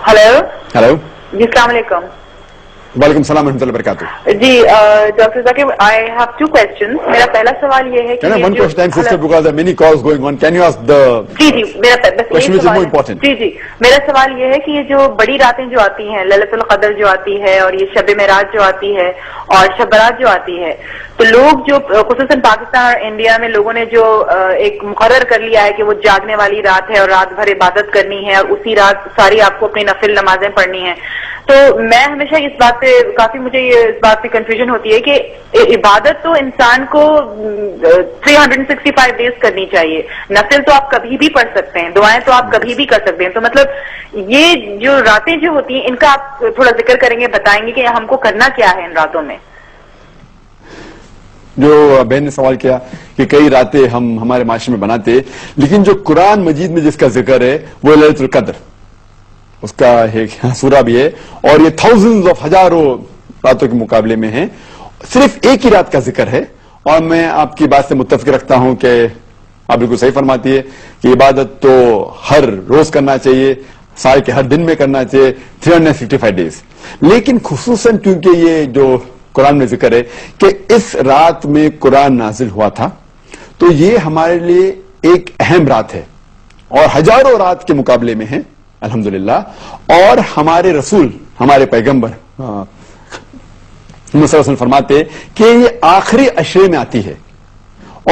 Hello hello جی السلام علیکم. وعلیکم السلام ورحمۃ اللہ وبرکاتہ. جی doctor Zakir I have 2 questions. میرا پہلا سوال یہ ہے کہ One question, sister, because there are many calls going on. Can you ask the جی میرا بس question یہ which is more سوال important? جی میرا سوال یہ ہے کہ یہ جو بڑی راتیں جو آتی ہیں للیت القدر جو آتی ہے اور یہ شب معراج جو آتی ہے اور شب برات جو آتی ہے تو لوگ جو خصوصاً پاکستان اور انڈیا میں لوگوں نے جو ایک مقرر کر لیا ہے کہ وہ جاگنے والی رات ہے اور رات بھر عبادت کرنی ہے اور اسی رات ساری آپ کو اپنی نفل نمازیں پڑھنی ہیں. تو میں ہمیشہ اس بات پہ کافی مجھے اس بات پہ کنفیوژن ہوتی ہے کہ عبادت تو انسان کو 365 ڈیز کرنی چاہیے. نفل تو آپ کبھی بھی پڑھ سکتے ہیں, دعائیں تو آپ کبھی بھی کر سکتے ہیں. تو مطلب یہ جو راتیں جو ہوتی ہیں ان کا آپ تھوڑا ذکر کریں گے, بتائیں گے کہ ہم کو کرنا کیا ہے ان راتوں میں. جو بہن نے سوال کیا کہ کئی راتیں ہم ہمارے معاشرے میں بناتے, لیکن جو قرآن مجید میں جس کا ذکر ہے وہ لیلۃ القدر, اس کا ایک سورہ بھی ہے اور یہ تھاؤزنڈز آف ہزاروں راتوں کے مقابلے میں ہیں. صرف ایک ہی رات کا ذکر ہے اور میں آپ کی بات سے متفق رکھتا ہوں کہ آپ بالکل صحیح فرماتی ہے کہ عبادت تو ہر روز کرنا چاہیے, سال کے ہر دن میں کرنا چاہیے, 365 ڈیز. لیکن خصوصاً کیونکہ یہ جو قرآن میں ذکر ہے کہ اس رات میں قرآن نازل ہوا تھا تو یہ ہمارے لیے ایک اہم رات ہے اور ہزاروں رات کے مقابلے میں ہے الحمدللہ. اور ہمارے رسول, ہمارے پیغمبر صلی اللہ علیہ وسلم فرماتے کہ یہ آخری عشرے میں آتی ہے.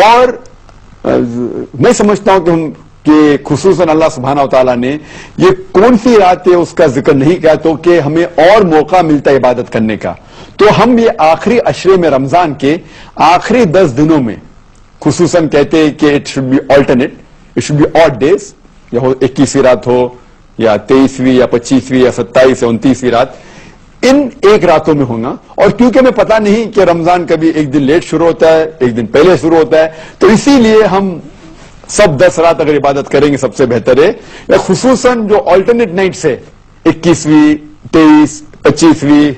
اور میں سمجھتا ہوں کہ خصوصاً اللہ سبحانہ و تعالیٰ نے یہ کون سی رات ہے اس کا ذکر نہیں کیا تو کہ ہمیں اور موقع ملتا ہے عبادت کرنے کا. تو ہم یہ آخری عشرے میں رمضان کے آخری 10 دنوں میں خصوصاً کہتے ہیں کہ it should be alternate, it should be odd days, یا 21ویں رات ہو یا 23ویں یا 25ویں یا 27 یا 29ویں رات, ان ایک راتوں میں ہونا. اور کیونکہ ہمیں پتا نہیں کہ رمضان کبھی ایک دن لیٹ شروع ہوتا ہے, ایک دن پہلے شروع ہوتا ہے, تو اسی لیے ہم سب 10 رات اگر عبادت کریں گے سب سے بہتر ہے. یا خصوصاً جو آلٹرنیٹ نائٹس ہے 21ویں, 23, 25ویں,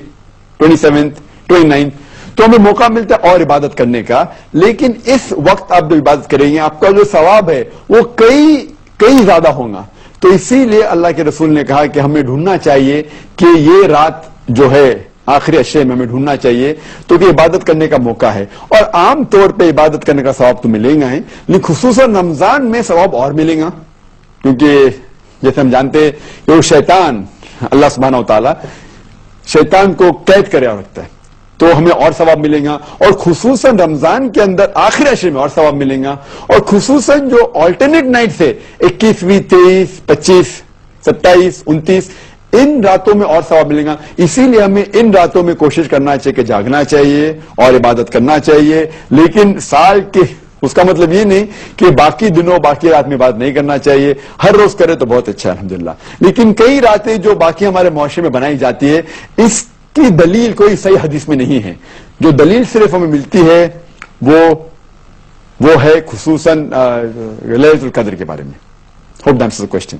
27, 29, تو ہمیں موقع ملتا ہے اور عبادت کرنے کا. لیکن اس وقت آپ جو عبادت کریں گے آپ کا جو ثواب ہے وہ کئی زیادہ ہوگا. تو اسی لیے اللہ کے رسول نے کہا کہ ہمیں ڈھونڈنا چاہیے کہ یہ رات جو ہے آخری عشرے میں ہمیں ڈھونڈنا چاہیے تو کہ عبادت کرنے کا موقع ہے. اور عام طور پہ عبادت کرنے کا ثواب تو ملے گا ہی, لیکن خصوصاً رمضان میں ثواب اور ملے گا, کیونکہ جیسے ہم جانتے ہیں کہ وہ شیطان, اللہ سبحانہ و تعالیٰ شیطان کو قید کرے رکھتا ہے, تو ہمیں اور ثواب ملے گا. اور خصوصاً رمضان کے اندر آخری عشرے میں اور ثواب ملے گا. اور خصوصاً جو آلٹرنیٹ نائٹ سے 21ویں, 23, 25, 27, 29, ان راتوں میں اور ثواب ملے گا. اسی لیے ہمیں ان راتوں میں کوشش کرنا چاہیے کہ جاگنا چاہیے اور عبادت کرنا چاہیے. لیکن سال کے اس کا مطلب یہ نہیں کہ باقی دنوں باقی رات میں عبادت نہیں کرنا چاہیے, ہر روز کرے تو بہت اچھا ہے الحمدللہ. لیکن کئی راتیں جو باقی ہمارے معاشرے میں بنائی جاتی ہے اس کی دلیل کوئی صحیح حدیث میں نہیں ہے. جو دلیل صرف ہمیں ملتی ہے وہ ہے خصوصاً لیلۃ القدر کے بارے میں. Hope that answers the question.